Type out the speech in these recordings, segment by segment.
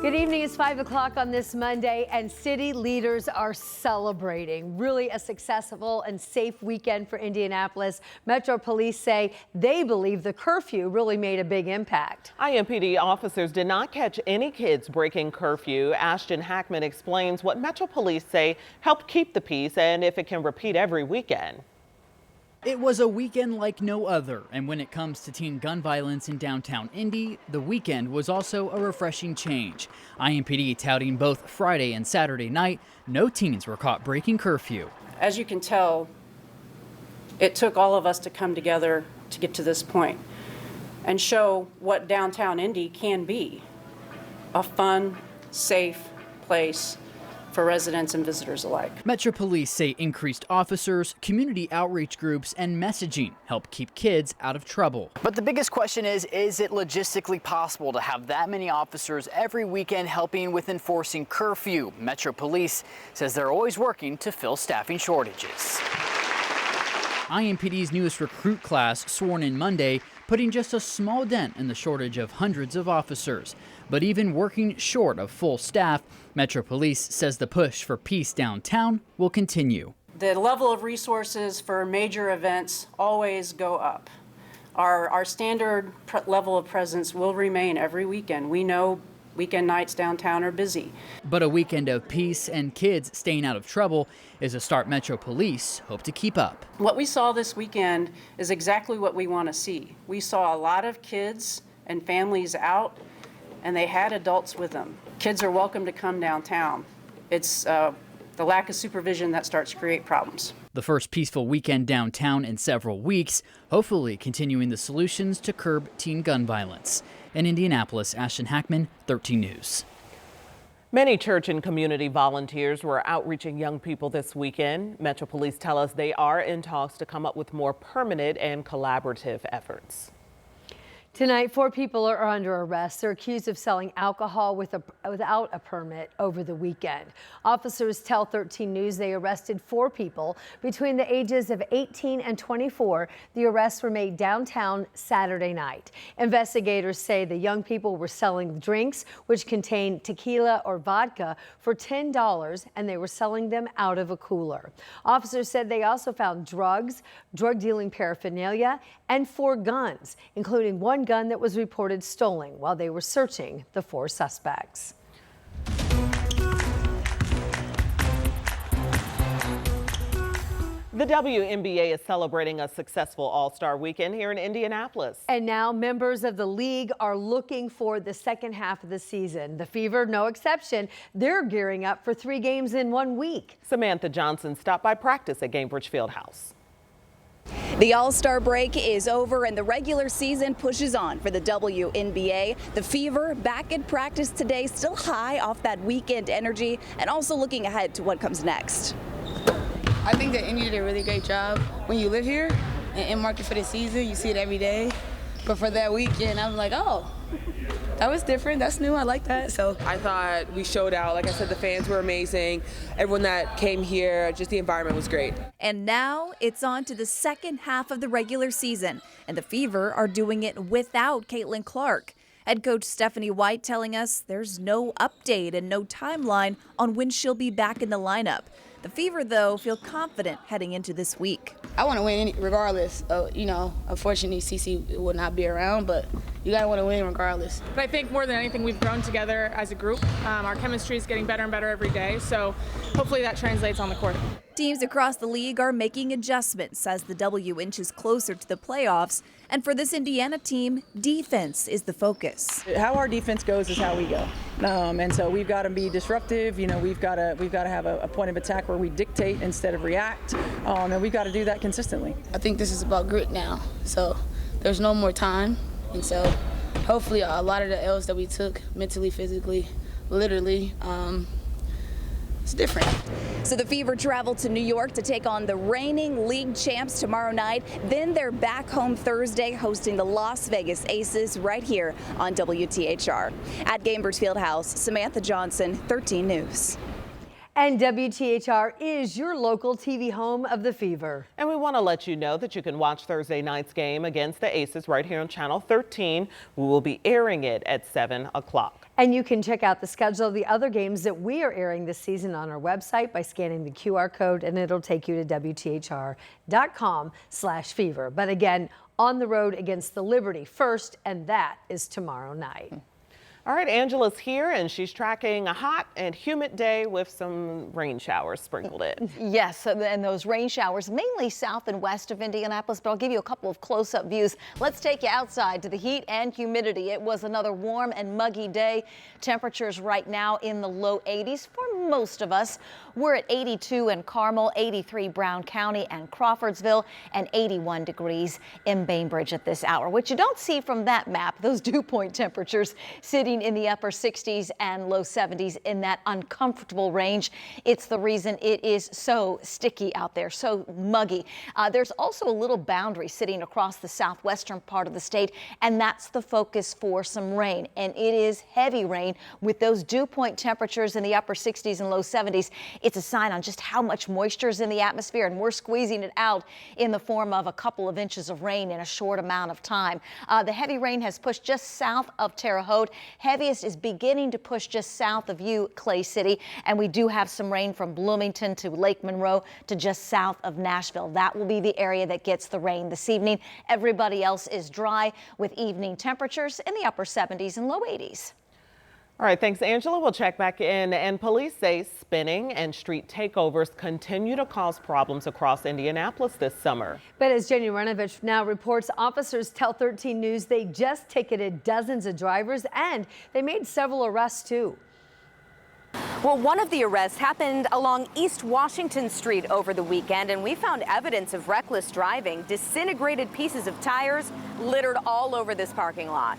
Good evening. It's 5 o'clock on this Monday, and city leaders are celebrating really a successful and safe weekend for Indianapolis. Metro Police say they believe the curfew really made a big impact. IMPD officers did not catch any kids breaking curfew. Ashton Hackman explains what Metro Police say helped keep the peace and if it can repeat every weekend. It was a weekend like no other, and when it comes to teen gun violence in downtown Indy, the weekend was also a refreshing change. IMPD touting both Friday and Saturday night, no teens were caught breaking curfew. As you can tell, it took all of us to come together to get to this point and show what downtown Indy can be: a fun, safe place for residents and visitors alike. Metro Police say increased officers, community outreach groups, and messaging help keep kids out of trouble. But the biggest question is it logistically possible to have that many officers every weekend helping with enforcing curfew? Metro Police says they're always working to fill staffing shortages. IMPD's newest recruit class sworn in Monday, putting just a small dent in the shortage of hundreds of officers. But even working short of full staff, Metro Police says the push for peace downtown will continue. The level of resources for major events always go up. Our standard level of presence will remain every weekend. We know weekend nights downtown are busy. But a weekend of peace and kids staying out of trouble is a start Metro Police hope to keep up. What we saw this weekend is exactly what we want to see. We saw a lot of kids and families out, and they had adults with them. Kids are welcome to come downtown. It's the lack of supervision that starts to create problems. The first peaceful weekend downtown in several weeks, hopefully continuing the solutions to curb teen gun violence. In Indianapolis, Ashton Hackman, 13 News. Many church and community volunteers were outreaching young people this weekend. Metro Police tell us they are in talks to come up with more permanent and collaborative efforts. Tonight, 4 people are under arrest. They're accused of selling alcohol without a permit over the weekend. Officers tell 13 News they arrested 4 people between the ages of 18 and 24. The arrests were made downtown Saturday night. Investigators say the young people were selling drinks which contained tequila or vodka for $10, and they were selling them out of a cooler. Officers said they also found drugs, drug dealing paraphernalia, and 4 guns, including one gun that was reported stolen while they were searching the 4 suspects. The WNBA is celebrating a successful All-Star weekend here in Indianapolis. And now members of the league are looking for the second half of the season. The Fever, no exception. They're gearing up for 3 games in 1 week. Samantha Johnson stopped by practice at Gainbridge Fieldhouse. The All-Star break is over and the regular season pushes on for the WNBA. The Fever back in practice today, still high off that weekend energy and also looking ahead to what comes next. I think that Indy did a really great job. When you live here and in market for the season, you see it every day. But for that weekend, I'm like, oh, that was different. That's new. I like that. So I thought we showed out. Like I said, the fans were amazing. Everyone that came here, just the environment was great. And now it's on to the second half of the regular season, and the Fever are doing it without Caitlin Clark. Head coach Stephanie White telling us there's no update and no timeline on when she'll be back in the lineup. The Fever, though, feel confident heading into this week. I want to win regardless. Unfortunately, Cece will not be around, but you got to want to win regardless. But I think more than anything, we've grown together as a group. Our chemistry is getting better and better every day, so hopefully that translates on the court. Teams across the league are making adjustments as the W inches closer to the playoffs. And for this Indiana team, defense is the focus. How our defense goes is how we go. And so we've got to be disruptive. We've got to have a point of attack where we dictate instead of react. And we've got to do that consistently. I think this is about grit now. So there's no more time. And so hopefully a lot of the L's that we took mentally, physically, literally, it's different. So the Fever travel to New York to take on the reigning league champs tomorrow night. Then they're back home Thursday hosting the Las Vegas Aces right here on WTHR. At Gainbridge Fieldhouse, Samantha Johnson, 13 News. And WTHR is your local TV home of the Fever. And we want to let you know that you can watch Thursday night's game against the Aces right here on Channel 13. We will be airing it at 7 o'clock. And you can check out the schedule of the other games that we are airing this season on our website by scanning the QR code, and it'll take you to WTHR.com/fever. But again, on the road against the Liberty first, and that is tomorrow night. All right, Angela's here, and she's tracking a hot and humid day with some rain showers sprinkled in. Yes, and those rain showers mainly south and west of Indianapolis, but I'll give you a couple of close-up views. Let's take you outside to the heat and humidity. It was another warm and muggy day. Temperatures right now in the low 80s for most of us. We're at 82 in Carmel, 83 Brown County and Crawfordsville, and 81 degrees in Bainbridge at this hour. What you don't see from that map, those dew point temperatures sitting in the upper 60s and low 70s in that uncomfortable range. It's the reason it is so sticky out there, so muggy. There's also a little boundary sitting across the southwestern part of the state, and that's the focus for some rain. And it is heavy rain with those dew point temperatures in the upper 60s and low 70s. It's a sign on just how much moisture is in the atmosphere, and we're squeezing it out in the form of a couple of inches of rain in a short amount of time. The heavy rain has pushed just south of Terre Haute. Heaviest is beginning to push just south of you, Clay City, and we do have some rain from Bloomington to Lake Monroe to just south of Nashville. That will be the area that gets the rain this evening. Everybody else is dry with evening temperatures in the upper 70s and low 80s. All right, thanks, Angela. We'll check back in. And police say spinning and street takeovers continue to cause problems across Indianapolis this summer. But as Jenny Renovich now reports, officers tell 13 News they just ticketed dozens of drivers and they made several arrests too. Well, one of the arrests happened along East Washington Street over the weekend, and we found evidence of reckless driving, disintegrated pieces of tires littered all over this parking lot.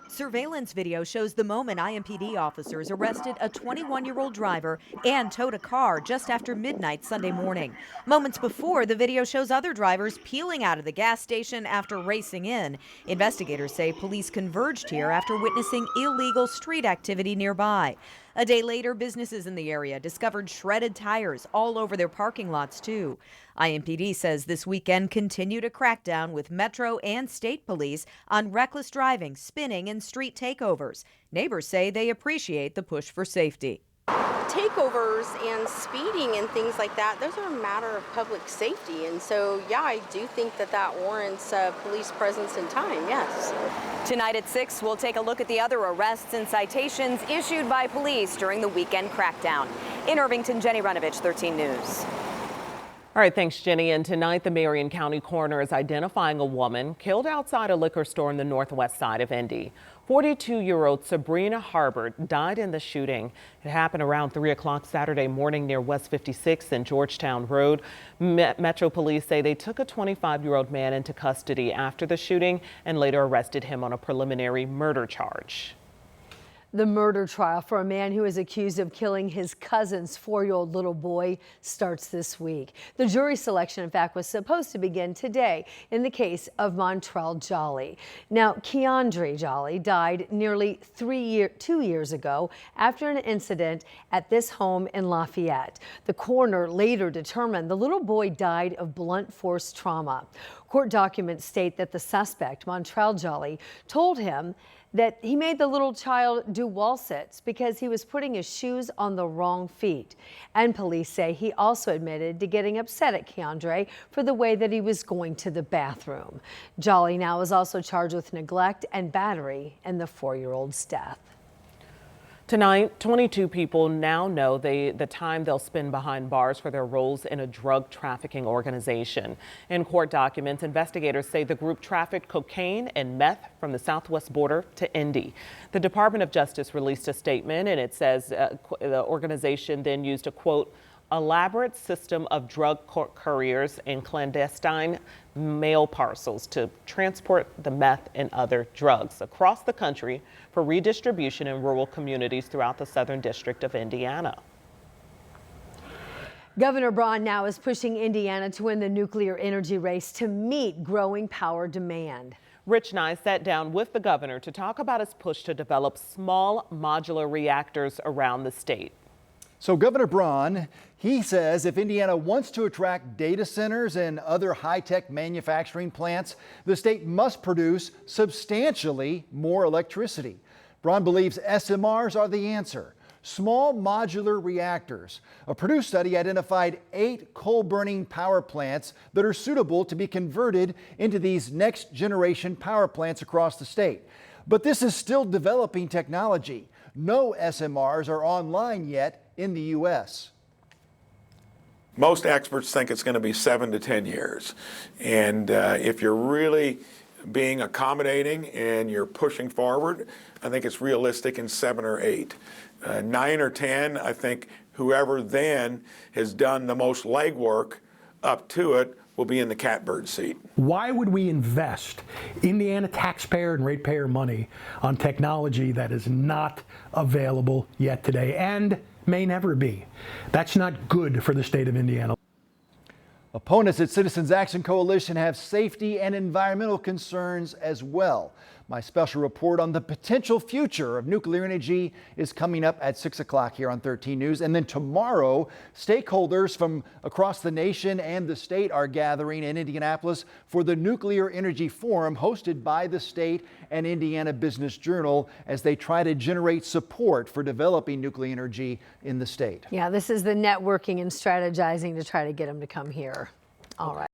Surveillance video shows the moment IMPD officers arrested a 21-year-old driver and towed a car just after midnight Sunday morning. Moments before, the video shows other drivers peeling out of the gas station after racing in. Investigators say police converged here after witnessing illegal street activity nearby. A day later, businesses in the area discovered shredded tires all over their parking lots, too. IMPD says this weekend continued a crackdown with Metro and state police on reckless driving, spinning, and street takeovers. Neighbors say they appreciate the push for safety. Takeovers and speeding and things like that, those are a matter of public safety. And so, yeah, I do think that that warrants police presence and time, yes. Tonight at 6, we'll take a look at the other arrests and citations issued by police during the weekend crackdown. In Irvington, Jenny Renovich, 13 News. All right, thanks, Jenny. And tonight, the Marion County coroner is identifying a woman killed outside a liquor store in the northwest side of Indy. 42-year-old Sabrina Harbert died in the shooting. It happened around 3 o'clock Saturday morning near West 56th and Georgetown Road. Metro police say they took a 25-year-old man into custody after the shooting and later arrested him on a preliminary murder charge. The murder trial for a man who is accused of killing his cousin's 4-year-old little boy starts this week. The jury selection, in fact, was supposed to begin today in the case of Montrell Jolly. Now, Keandre Jolly died nearly 2 years ago after an incident at this home in Lafayette. The coroner later determined the little boy died of blunt force trauma. Court documents state that the suspect, Montrell Jolly, told him that he made the little child do wall sits because he was putting his shoes on the wrong feet. And police say he also admitted to getting upset at Keandre for the way that he was going to the bathroom. Jolly now is also charged with neglect and battery in the 4-year-old's death. Tonight, 22 people now know the time they'll spend behind bars for their roles in a drug trafficking organization. In court documents, investigators say the group trafficked cocaine and meth from the southwest border to Indy. The Department of Justice released a statement, and it says the organization then used a, quote, elaborate system of drug couriers and clandestine mail parcels to transport the meth and other drugs across the country for redistribution in rural communities throughout the Southern District of Indiana. Governor Braun now is pushing Indiana to win the nuclear energy race to meet growing power demand. Rich Nye sat down with the governor to talk about his push to develop small modular reactors around the state. So Governor Braun, he says if Indiana wants to attract data centers and other high-tech manufacturing plants, the state must produce substantially more electricity. Braun believes SMRs are the answer. Small modular reactors. A Purdue study identified 8 coal-burning power plants that are suitable to be converted into these next-generation power plants across the state. But this is still developing technology. No SMRs are online yet in the U.S. Most experts think it's going to be 7 to 10 years. And if you're really being accommodating and you're pushing forward, I think it's realistic in 7 or 8. 9 or 10, I think whoever then has done the most legwork up to it will be in the catbird seat. Why would we invest Indiana taxpayer and ratepayer money on technology that is not available yet today and may never be? That's not good for the state of Indiana. Opponents at Citizens Action Coalition have safety and environmental concerns as well. My special report on the potential future of nuclear energy is coming up at 6 o'clock here on 13 News. And then tomorrow, stakeholders from across the nation and the state are gathering in Indianapolis for the Nuclear Energy Forum hosted by the state and Indiana Business Journal as they try to generate support for developing nuclear energy in the state. Yeah, this is the networking and strategizing to try to get them to come here. All right.